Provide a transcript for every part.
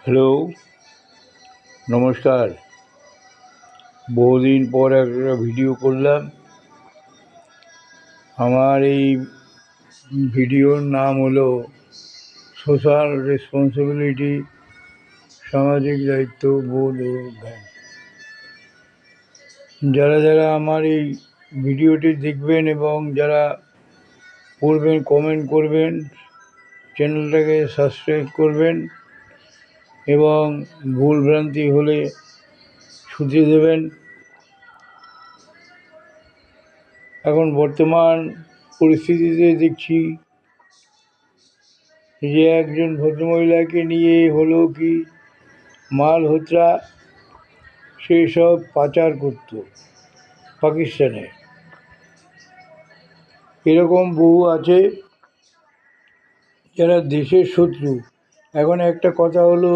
Hello, নমস্কার। বহুদিন পর একটা ভিডিও করলাম। আমার এই ভিডিওর নাম হলো সোশ্যাল রেসপন্সিবিলিটি, সামাজিক দায়িত্ব বোধ ও জ্ঞান। যারা যারা আমার এই ভিডিওটি দেখবেন এবং যারা পড়বেন, কমেন্ট করবেন, চ্যানেলটাকে সাবস্ক্রাইব করবেন এবং ভুলভ্রান্তি হলে শুধিয়ে দেবেন। এখন বর্তমান পরিস্থিতিতে দেখছি যে একজন ভদ্রমহিলাকে নিয়ে হলো কি মালহোত্রা সেসব পাচার করত পাকিস্তানে। এরকম বহু আছে যারা দেশের শত্রু। এখন একটা কথা হলো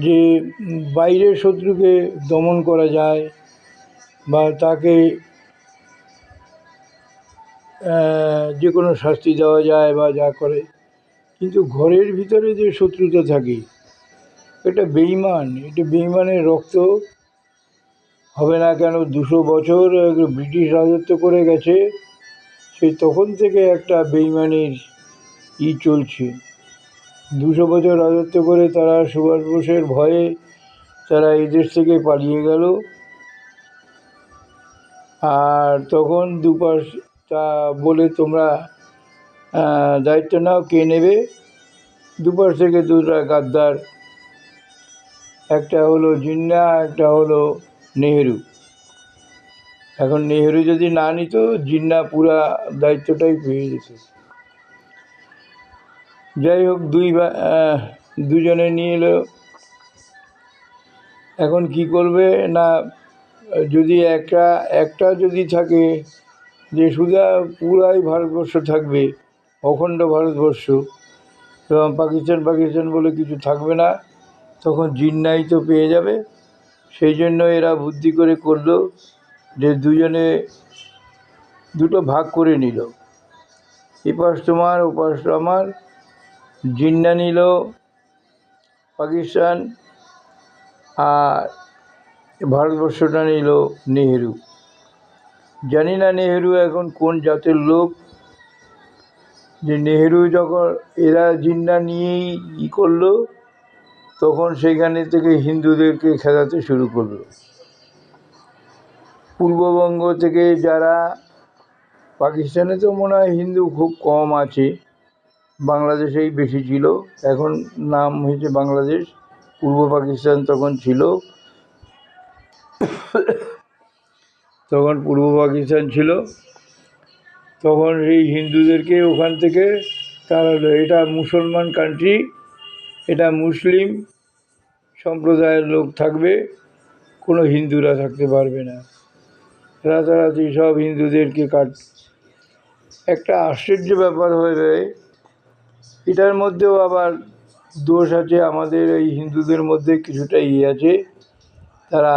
যে বাইরের শত্রুকে দমন করা যায় বা তাকে যে কোনো শাস্তি দেওয়া যায় বা যা করে, কিন্তু ঘরের ভিতরে যে শত্রুতা থাকে এটা বেঈমান, এটা বেঈমানের রক্ত হবে না কেন? 200 বছর ব্রিটিশ রাজত্ব করে গেছে, সেই তখন থেকে একটা বেঈমানির চলছে। 200 বছর রাজত্ব করে তারা সুভাষ বোসের ভয়ে তারা এই দেশ থেকে পালিয়ে গেল। আর তখন দুপাশ তা বলে তোমরা দায়িত্ব নাও, কে নেবে? দুপাশ থেকে দুটা গাদ্দার, একটা হলো জিন্না, একটা হলো নেহেরু। এখন নেহেরু যদি না নিত, জিন্না পুরা দায়িত্বটাই পেয়ে যেত। যাই হোক, দুজনে নিয়ে এলো। এখন কি করবে না, যদি একটা যদি থাকে যে শুধু পুরাই ভারতবর্ষ থাকবে, অখণ্ড ভারতবর্ষ, এবং পাকিস্তান বলে কিছু থাকবে না, তখন জিন্নাই তো পেয়ে যাবে। সেই জন্য এরা বুদ্ধি করে করলো যে দুজনে দুটো ভাগ করে নিল, এপাশ তোমার ওপাশ আমার। জিন্না নিল পাকিস্তান আর ভারতবর্ষটা নিল নেহেরু। জানি না নেহেরু এখন কোন জাতের লোক, যে নেহেরু যখন এরা জিন্না নিয়েই করলো, তখন সেখানে থেকে হিন্দুদেরকে খেদাতে শুরু করলো। পূর্ববঙ্গ থেকে যারা, পাকিস্তানে তো মনে হয় হিন্দু খুব কম আছে, বাংলাদেশেই বেশি ছিল, এখন নাম হয়েছে বাংলাদেশ, পূর্ব পাকিস্তান তখন ছিল, তখন পূর্ব পাকিস্তান ছিল। তখন এই হিন্দুদেরকে ওখান থেকে তাড়ালো। এটা মুসলমান কান্ট্রি, এটা মুসলিম সম্প্রদায়ের লোক থাকবে, কোনো হিন্দুরা থাকতে পারবে না। রাতারাতি সব হিন্দুদেরকে একটা আশ্চর্য ব্যাপার হয়ে যায়। এটার মধ্যেও আবার দোষ আছে, আমাদের এই হিন্দুদের মধ্যে কিছুটা আছে, তারা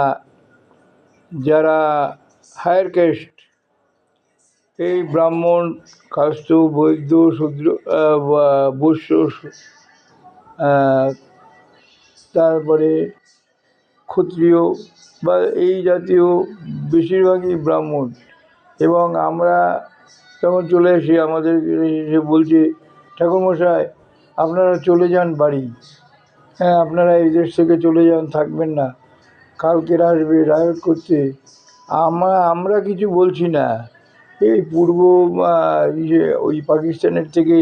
যারা হায়ার ক্যাস্ট, এই ব্রাহ্মণ, কাস্ত, বৈদ্য, শূদ্র, বৈশ্য, তারপরে ক্ষত্রিয় বা এই জাতীয় বেশিরভাগই ব্রাহ্মণ। এবং আমরা যখন চলে আসি, আমাদের এসে বলছে, ঠাকুরমশাই আপনারা চলে যান বাড়ি, হ্যাঁ আপনারা এই দেশ থেকে চলে যান, থাকবেন না, কালকের আসবে রায়ট করতে। আমরা কিছু বলছি না, এই পূর্ব ওই পাকিস্তানের থেকে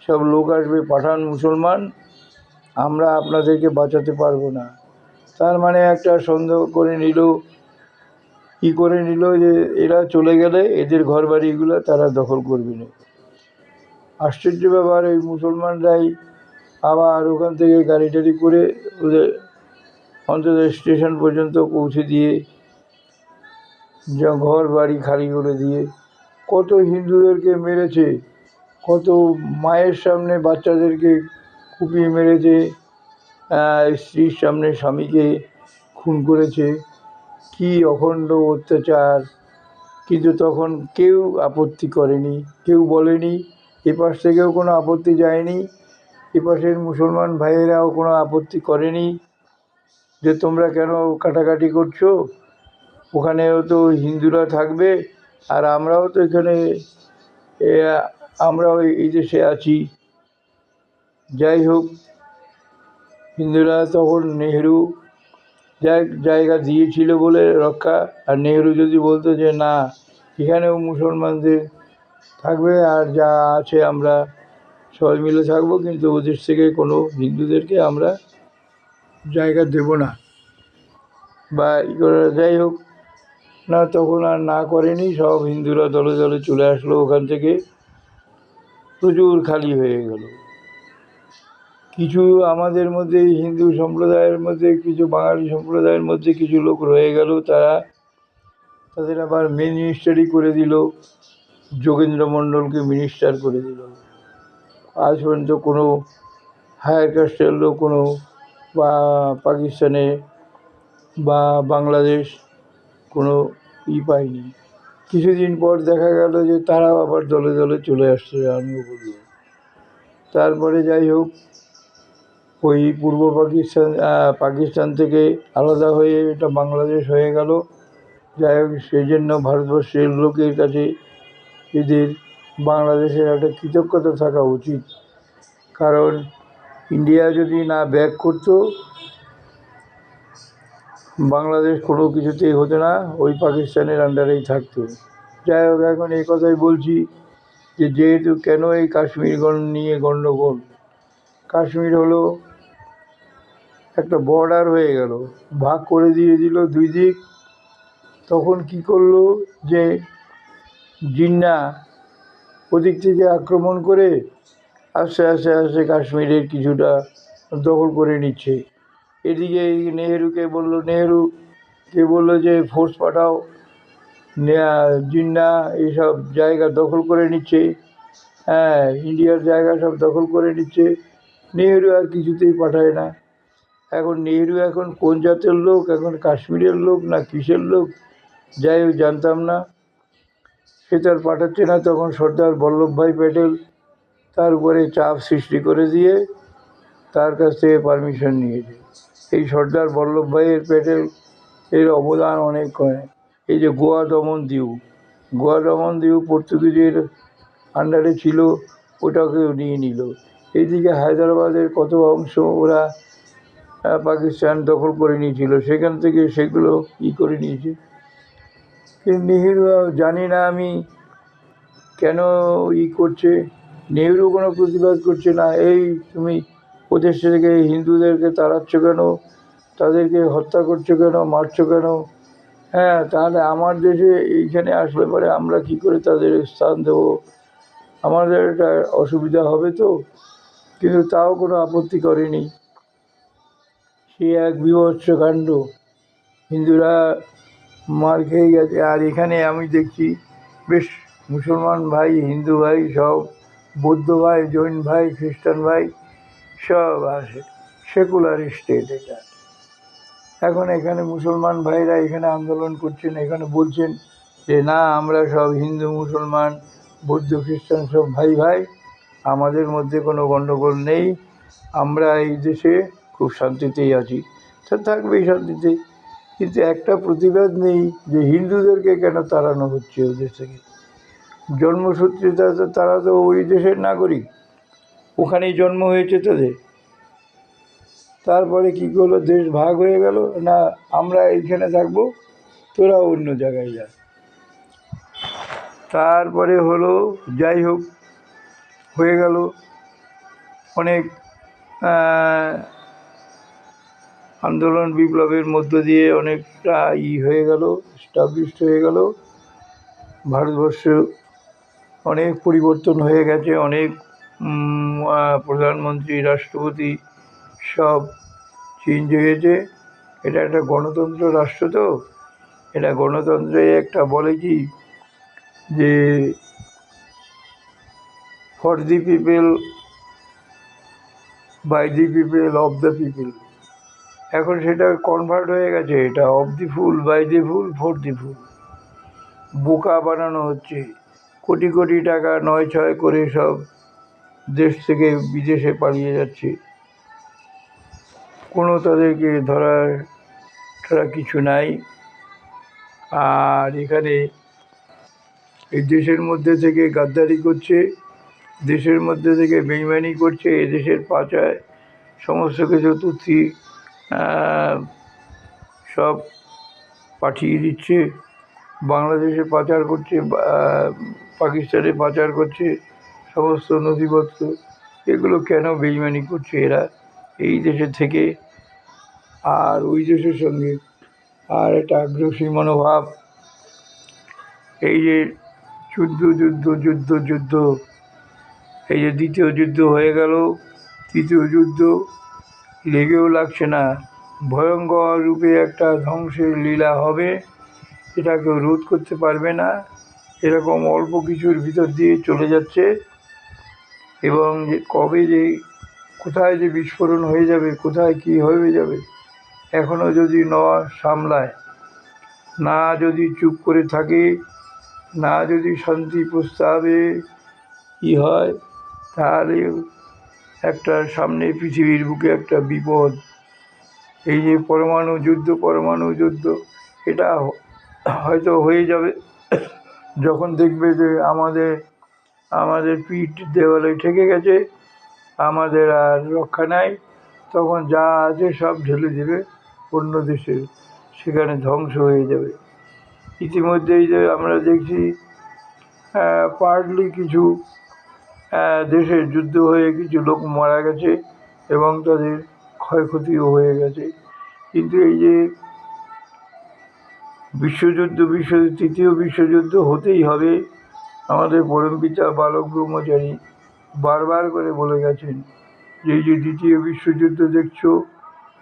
সব লোক আসবে, পাঠান মুসলমান, আমরা আপনাদেরকে বাঁচাতে পারবো না। তার মানে একটা সন্দেহ করে নিল, করে নিল যে এরা চলে গেলে এদের ঘর বাড়িগুলো তারা দখল করবে না। আশ্চর্য ব্যাপার, এই মুসলমানরাই আবার ওখান থেকে গাড়ি টাড়ি করে ওদের অন্তত স্টেশন পর্যন্ত পৌঁছে দিয়ে, যা ঘর বাড়ি খালি করে দিয়ে, কত হিন্দুদেরকে মেরেছে, কত মায়ের সামনে বাচ্চাদেরকে কুপিয়ে মেরেছে, স্ত্রীর সামনে স্বামীকে খুন করেছে, কি অখণ্ড অত্যাচার। কিন্তু তখন কেউ আপত্তি করেনি, কেউ বলেনি, এপাশ থেকেও কোনো আপত্তি যায়নি। এপাশের মুসলমান ভাইয়েরাও কোনো আপত্তি করেনি যে তোমরা কেন কাটাকাটি করছো, ওখানেও তো হিন্দুরা থাকবে, আর আমরাও তো এখানে আমরাও এই দেশে আছি। যাই হোক, হিন্দুরা তখন নেহেরু জায়গা দিয়েছিল বলে রক্ষা, আর নেহেরু যদি বলতো যে না এখানেও মুসলমানদের থাকবে আর যা আছে আমরা সবাই মিলে থাকবো, কিন্তু ওদেশ থেকে কোনো হিন্দুদেরকে আমরা জায়গা দেব না বা যাই হোক না, তখন আর না করেনি, সব হিন্দুরা দলে দলে চলে আসলো ওখান থেকে, প্রচুর খালি হয়ে গেল। কিছু আমাদের মধ্যে হিন্দু সম্প্রদায়ের মধ্যে, কিছু বাঙালি সম্প্রদায়ের মধ্যে কিছু লোক রয়ে গেল, তাদের আবার মিনিস্টারি করে দিল, যোগেন্দ্র মণ্ডলকে মিনিস্টার করে দিল। আজ পর্যন্ত কোনো হায়ার কাস্টের লোক কোনো বা পাকিস্তানে বা বাংলাদেশ কোনো পায়নি। কিছুদিন পর দেখা গেল যে তারাও আবার দলে দলে চলে আসছে আরম্ভ করলো। তারপরে যাই হোক, ওই পূর্ব পাকিস্তান থেকে আলাদা হয়ে এটা বাংলাদেশ হয়ে গেল। যাই হোক, সেই জন্য ভারতবর্ষের লোকের কাছে এদের বাংলাদেশের একটা কৃতজ্ঞতা থাকা উচিত, কারণ ইন্ডিয়া যদি না ব্যাক করতো বাংলাদেশ কোনো কিছুতেই হতো না, ওই পাকিস্তানের আন্ডারেই থাকতো। যাই হোক, এখন এই কথাই বলছি যে যেহেতু কেন এই কাশ্মীর নিয়ে গণ্ডগোল, কাশ্মীর হলো একটা বর্ডার হয়ে গেল, ভাগ করে দিয়ে দিল দুই দিক। তখন কি করলো যে জিন্না ওদিক থেকে আক্রমণ করে আস্তে আস্তে আস্তে কাশ্মীরের কিছুটা দখল করে নিচ্ছে। এদিকে নেহেরুকে বললো যে ফোর্স পাঠাও, জিন্না এইসব জায়গা দখল করে নিচ্ছে, হ্যাঁ ইন্ডিয়ার জায়গা সব দখল করে নিচ্ছে। নেহেরু আর কিছুতেই পাঠায় না। এখন নেহেরু এখন কোন জাতের লোক, এখন কাশ্মীরের লোক না কিসের লোক, যাই হোক জানতাম না, সে তার পাঠাচ্ছে না। তখন সর্দার বল্লভভাই প্যাটেল তার উপরে চাপ সৃষ্টি করে দিয়ে তার কাছ থেকে পারমিশন নিয়েছে। এই সর্দার বল্লভভাই প্যাটেল এর অবদান অনেক। এই যে গোয়া দমন দিউ পর্তুগিজের আন্ডারে ছিল, ওটাকেও নিয়ে নিল। এইদিকে হায়দ্রাবাদের কত অংশ ওরা পাকিস্তান দখল করে নিয়েছিল, সেখান থেকে সেগুলো করে নিয়েছে। কিন্তু নেহেরু জানি না আমি কেন করছে, নেহেরু কোনো প্রতিবাদ করছে না। এই তুমি ওদের থেকে হিন্দুদেরকে তাড়াচ্ছ কেন, তাদেরকে হত্যা করছো কেন, মারছো কেন? হ্যাঁ, তাহলে আমার দেশে এইখানে আসলে পরে আমরা কি করে তাদের স্থান দেবো, আমাদের একটা অসুবিধা হবে তো। কিন্তু তাও কোনো আপত্তি করেনি। সে এক বীভৎস কাণ্ড, হিন্দুরা মার খেয়ে গেছে। আর এখানে আমি দেখছি বেশ মুসলমান ভাই, হিন্দু ভাই, সব বৌদ্ধ ভাই, জৈন ভাই, খ্রিস্টান ভাই সব আছে। সেকুলার স্টেট এটা। এখন এখানে মুসলমান ভাইরা এখানে আন্দোলন করছেন, এখানে বলছেন যে না আমরা সব হিন্দু মুসলমান বৌদ্ধ খ্রিস্টান সব ভাই ভাই, আমাদের মধ্যে কোনো গণ্ডগোল নেই, আমরা এই দেশে খুব শান্তিতেই আছি। তা থাকবেই শান্তিতে, কিন্তু একটা প্রতিবাদ নেই যে হিন্দুদেরকে কেন তাড়ানো হচ্ছে ওদের থেকে। জন্মসূত্রে তারা তো ওই দেশের নাগরিক, ওখানেই জন্ম হয়েছে তাদের। তারপরে কী করলো, দেশ ভাগ হয়ে গেল, না আমরা এইখানে থাকবো, তোরা অন্য জায়গায় যা। তারপরে হলো, যাই হোক হয়ে গেল, অনেক আন্দোলন বিপ্লবের মধ্য দিয়ে অনেকটা হয়ে গেল, এস্টাবলিশড হয়ে গেল। ভারতবর্ষ অনেক পরিবর্তন হয়ে গেছে, অনেক প্রধানমন্ত্রী, রাষ্ট্রপতি সব চেঞ্জ হয়েছে। এটা একটা গণতন্ত্র রাষ্ট্র, তো এটা গণতন্ত্রে একটা বলে কি যে for the people, by the people, of the people. এখন সেটা কনভার্ট হয়ে গেছে, এটা of the fool, by the fool, for the fool. বোকা বানানো হচ্ছে, কোটি কোটি টাকা ৯-৬ করে সব দেশ থেকে বিদেশে পালিয়ে যাচ্ছে, কোনো তাদেরকে ধরার ছাড়া কিছু নাই। আর এখানে এই দেশের মধ্যে থেকে গাদ্দারি করছে, দেশের মধ্যে থেকে বেইমানি করছে, এদেশের পাচায় সমস্ত কিছু তথ্য সব পাঠিয়ে দিচ্ছে, বাংলাদেশে পাচার করছে, পাকিস্তানে পাচার করছে সমস্ত নথিপত্র। এগুলো কেন বেইমানি করছে এরা এই দেশে থেকে? আর ওই দেশের সঙ্গে আর একটা আগ্রাসী মনোভাব, এই যে যুদ্ধ, এই যে দ্বিতীয় যুদ্ধ হয়ে গেল, তৃতীয় যুদ্ধ লেগেও লাগছে না, ভয়ঙ্কর রূপে একটা ধ্বংসের লীলা হবে, এটা কেউ রোধ করতে পারবে না। এরকম অল্প কিছুর ভিতর দিয়ে চলে যাচ্ছে, এবং যে কবে যে কোথায় যে বিস্ফোরণ হয়ে যাবে, কোথায় কী হয়ে যাবে, এখনও যদি সামলায়, না যদি চুপ করে থাকে, না যদি শান্তি প্রস্তাবে কী হয়, তাহলে একটা সামনে পৃথিবীর বুকে একটা বিপদ। এই যে পরমাণু যুদ্ধ এটা হয়তো হয়ে যাবে যখন দেখবে যে আমাদের পিঠ দেওয়ালে ঠেকে গেছে, আমাদের আর রক্ষা নাই, তখন যা আছে সব ঢেলে দেবে অন্য দেশে, সেখানে ধ্বংস হয়ে যাবে। ইতিমধ্যেই যে আমরা দেখছি পার্টলি কিছু দেশের যুদ্ধ হয়ে কিছু লোক মারা গেছে এবং তাদের ক্ষয়ক্ষতিও হয়ে গেছে। কিন্তু এই যে তৃতীয় বিশ্বযুদ্ধ হতেই হবে, আমাদের পরমপিতা বালক ব্রহ্মচারী বারবার করে বলে গেছেন যে এই যে দ্বিতীয় বিশ্বযুদ্ধ দেখছো,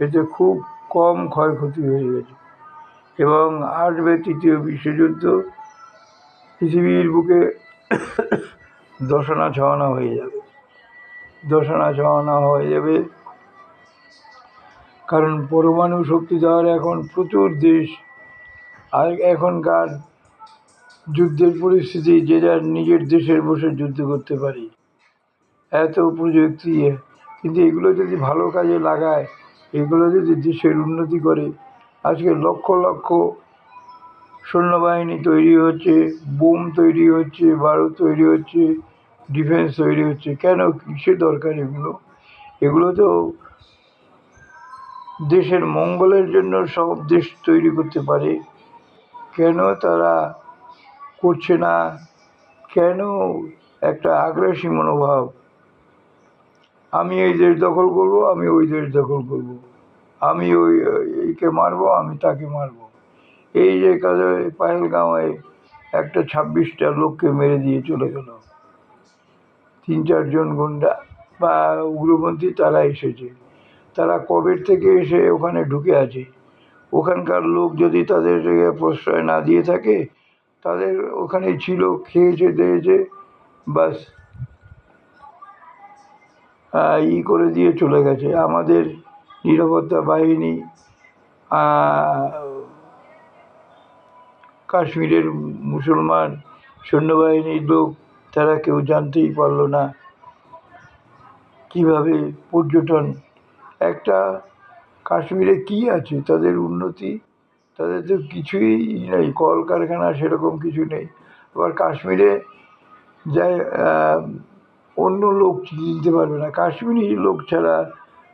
এতে খুব কম ক্ষয়ক্ষতি হয়ে গেছে, এবং আসবে তৃতীয় বিশ্বযুদ্ধ, পৃথিবীর বুকে দশনা ছড়ানো হয়ে যাবে। কারণ পরমাণু শক্তিধর এখন প্রচুর দেশ, আর এখনকার যুদ্ধের পরিস্থিতি যে যার নিজের দেশের বসে যুদ্ধ করতে পারে, এত প্রযুক্তি। কিন্তু এগুলো যদি ভালো কাজে লাগায়, এগুলো যদি দেশের উন্নতি করে, আজকে লক্ষ লক্ষ সৈন্যবাহিনী তৈরি হচ্ছে, বোম তৈরি হচ্ছে, বারুদ তৈরি হচ্ছে, ডিফেন্স তৈরি হচ্ছে, কেন, কিসের দরকার এগুলো তো দেশের মঙ্গলের জন্য সব দেশ তৈরি করতে পারে, কেন তারা করছে না? কেন একটা আগ্রাসী মনোভাব, আমি এই দেশ দখল করব, আমি ওই দেশ দখল করব, আমি এইকে মারবো, আমি তাকে মারবো। এই যে কাজে পাহেলগাঁওয়ে একটা 26টা লোককে মেরে দিয়ে চলে গেল, 3-4 জন গুন্ডা বা উগ্রপন্থী, তারা এসেছে, তারা কবের থেকে এসে ওখানে ঢুকে আছে। ওখানকার লোক যদি তাদের প্রশ্রয় না দিয়ে থাকে, তাদের ওখানেই ছিল, খেয়েছে দিয়েছে, বাস করে দিয়ে চলে গেছে। আমাদের নিরাপত্তা বাহিনী, কাশ্মীরের মুসলমান সৈন্যবাহিনীর লোক, তারা কেউ জানতেই পারল না কিভাবে পর্যটন, একটা কাশ্মীরে কি আছে তাদের উন্নতি, তাদের তো কিছুই নেই, কলকারখানা সেরকম কিছু নেই। আবার কাশ্মীরে যায় অন্য লোক কিনতে পারবে না, কাশ্মীরি লোক ছাড়া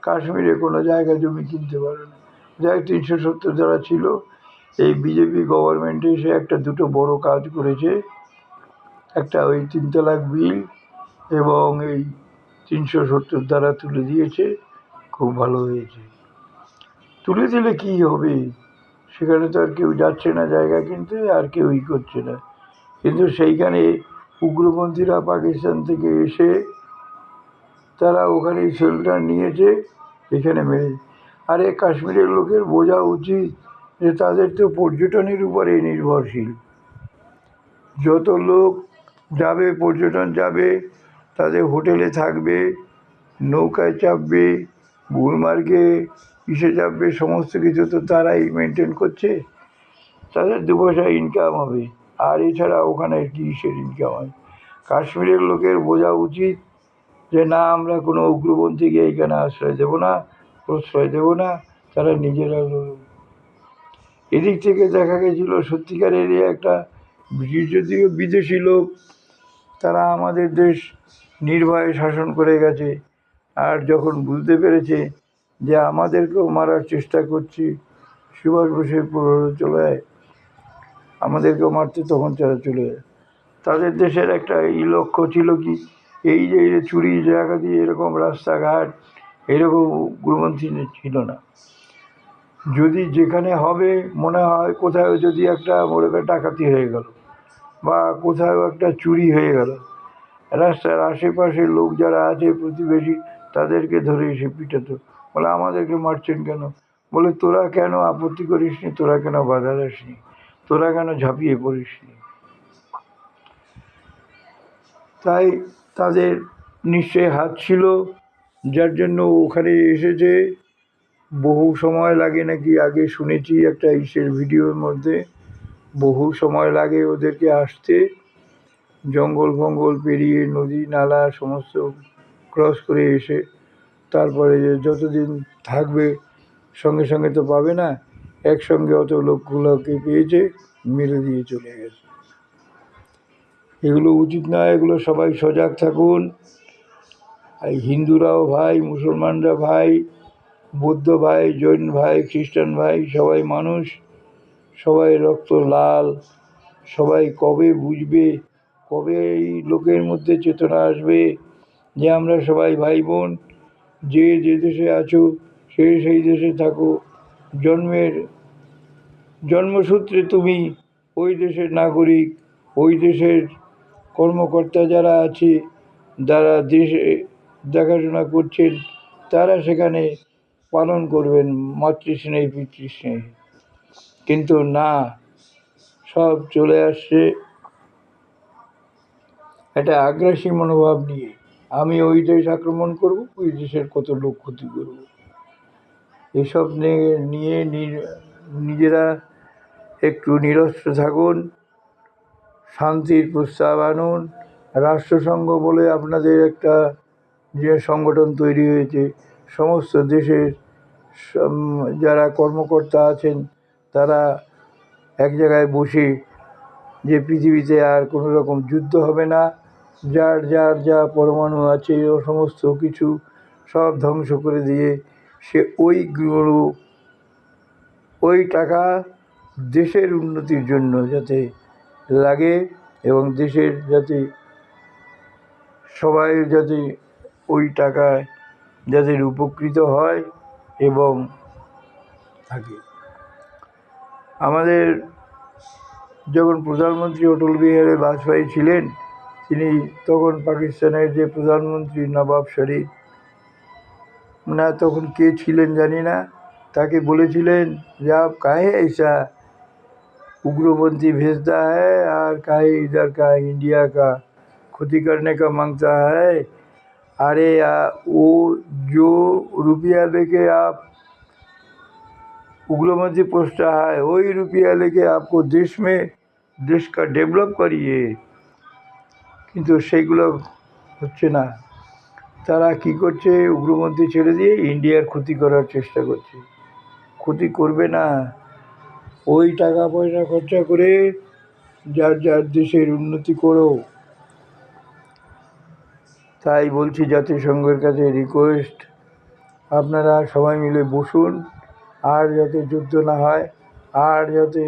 কাশ্মীরে কোনো জায়গা জমি কিনতে পারবে না। যাই 370 যারা ছিল, এই বিজেপি গভর্নমেন্টে এসে একটা দুটো বড় কাজ করেছে, একটা ওই 3 তালাক বিল এবং এই 370 দ্বারা তুলে দিয়েছে, খুব ভালো হয়েছে। তুলে দিলে কী হবে, সেখানে তো আর কেউ যাচ্ছে না জায়গা কিনতে, আর কেউই করছে না, কিন্তু সেইখানে উগ্রপন্থীরা পাকিস্তান থেকে এসে তারা ওখানেই শেল্টার নিয়েছে, এখানে মেরে। আরে কাশ্মীরের লোকের বোঝা উচিত যে তাদের তো পর্যটনের উপরে নির্ভরশীল, যত লোক যাবে পর্যটন যাবে, তাদের হোটেলে থাকবে, নৌকায় চাপবে, গুলমার্গে কিসে চাপবে, সমস্ত কিছু তো তারাই মেনটেন করছে, তাদের 2 পয়সা ইনকাম হবে। আর এছাড়া ওখানে কিসের ইনকাম হয়? কাশ্মীরের লোকের বোঝা উচিত যে না আমরা কোনো উগ্রপন্থীকে এইখানে আশ্রয় দেব না, প্রশ্রয় দেব না, তারা নিজেরা লড়বে। এদিক থেকে দেখা গেছিলো সত্যিকারেরই একটা যদিও বিদেশি লোক, তারা আমাদের দেশ নির্ভয়ে শাসন করে গেছে। আর যখন বুঝতে পেরেছে যে আমাদেরকেও মারার চেষ্টা করছি, সুভাষ বোসের প্ররোচনায় আমাদেরকেও মারতে, তখন তারা চলে যায়। তাদের দেশের একটা লক্ষ্য ছিল কি, এই যে চুরি ডাকাতি এরকম রাস্তাঘাট এরকম উগ্রপন্থী ছিল না। যদি যেখানে হবে মনে হয় কোথাও যদি একটা মনে করেন ডাকাতি হয়ে গেল বা কোথাও একটা চুরি হয়ে গেল, রাস্তার আশেপাশের লোক যারা আছে প্রতিবেশী তাদেরকে ধরে এসে পিটাতো, বলে আমাদেরকে মারছেন কেন? বলে তোরা কেন আপত্তি করিসনি, তোরা কেন বাধা দাসনি, তোরা কেন ঝাঁপিয়ে পড়িসনি? তাই তাদের নিশ্চয়ই হাত ছিল, যার জন্য ওখানে এসেছে। বহু সময় লাগে নাকি, আগে শুনেছি একটা ইসের ভিডিওর মধ্যে, বহু সময় লাগে ওদেরকে আসতে, জঙ্গল ফঙ্গল পেরিয়ে নদী নালা সমস্ত ক্রস করে এসে তারপরে যতদিন থাকবে সঙ্গে সঙ্গে তো পাবে না, একসঙ্গে অত লোকগুলোকে পেয়েছে, মেরে দিয়ে চলে গেছে। এগুলো উচিত নয়, এগুলো সবাই সজাগ থাকুন। আর হিন্দুরাও ভাই, মুসলমানরা ভাই, বৌদ্ধ ভাই, জৈন ভাই, খ্রিস্টান ভাই, সবাই মানুষ, সবাই রক্ত লাল। সবাই কবে বুঝবে, কবে এই লোকের মধ্যে চেতনা আসবে যে আমরা সবাই ভাই বোন, যে যে দেশে আছো সে সেই দেশে থাকো, জন্মসূত্রে তুমি ওই দেশের নাগরিক, ওই দেশের কর্মকর্তা যারা আছে, যারা দেশে দেখাশোনা করছেন, তারা সেখানে পালন করবেন মাতৃস্নেহ পিতৃস্নেহ। কিন্তু না, সব চলে আসছে একটা আগ্রাসী মনোভাব নিয়ে, আমি ওই দেশ আক্রমণ করব, ওই দেশের কত লোক ক্ষতি করব। এসব নিয়ে নিজেরা একটু নিরস্ত্র থাকুন, শান্তির প্রস্তাব আনুন। রাষ্ট্রসংঘ বলে আপনাদের একটা যে সংগঠন তৈরি হয়েছে, সমস্ত দেশের যারা কর্মকর্তা আছেন তারা এক জায়গায় বসে, যে পৃথিবীতে আর কোনো রকম যুদ্ধ হবে না, যার যার যা পরমাণু আছে ও সমস্ত কিছু সব ধ্বংস করে দিয়ে সে ওই টাকা দেশের উন্নতির জন্য যাতে লাগে, এবং দেশের যাতে সবাই যাতে ওই টাকায় যাদের উপকৃত হয় এবং থাকে। আমাদের যখন প্রধানমন্ত্রী অটল বিহারী বাজপেয়ী ছিলেন, তিনি তখন পাকিস্তানের যে প্রধানমন্ত্রী নবাব শরীফ, না তখন কে ছিলেন জানি না, তাকে বলেছিলেন যে আপ কাহে ऐसा उग्रपंथी भेजता है और काहे इधर का इंडिया का क्षति करने का मांगता है। अरे वो जो रुपया लेके आप उग्रपंथी पोसता है, वही रुपया लेके आपको देश का डेवलप करिए। কিন্তু সেইগুলো হচ্ছে না। তারা কি করছে, উগ্রপন্থী ছেড়ে দিয়ে ইন্ডিয়ার ক্ষতি করার চেষ্টা করছে। ক্ষতি করবে না, ওই টাকা পয়সা খরচা করে যার যার দেশের উন্নতি করো। তাই বলছি জাতিসংঘের কাছে রিকোয়েস্ট, আপনারা সবাই মিলে বসুন, আর যাতে যুদ্ধ না হয়, আর যাতে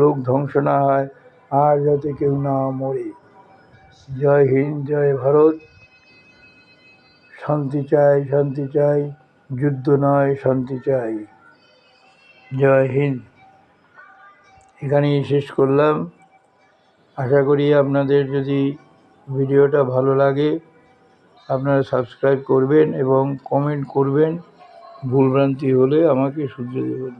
লোক ধ্বংস না হয়, আর যাতে কেউ না মরে। জয় হিন্দ, জয় ভারত। শান্তি চাই, শান্তি চাই, যুদ্ধ নয়, শান্তি চাই। জয় হিন্দ। এখানেই শেষ করলাম। আশা করি আপনাদের যদি ভিডিওটা ভালো লাগে আপনারা সাবস্ক্রাইব করবেন এবং কমেন্ট করবেন, ভুলভ্রান্তি হলে আমাকে শুধরে দেবেন।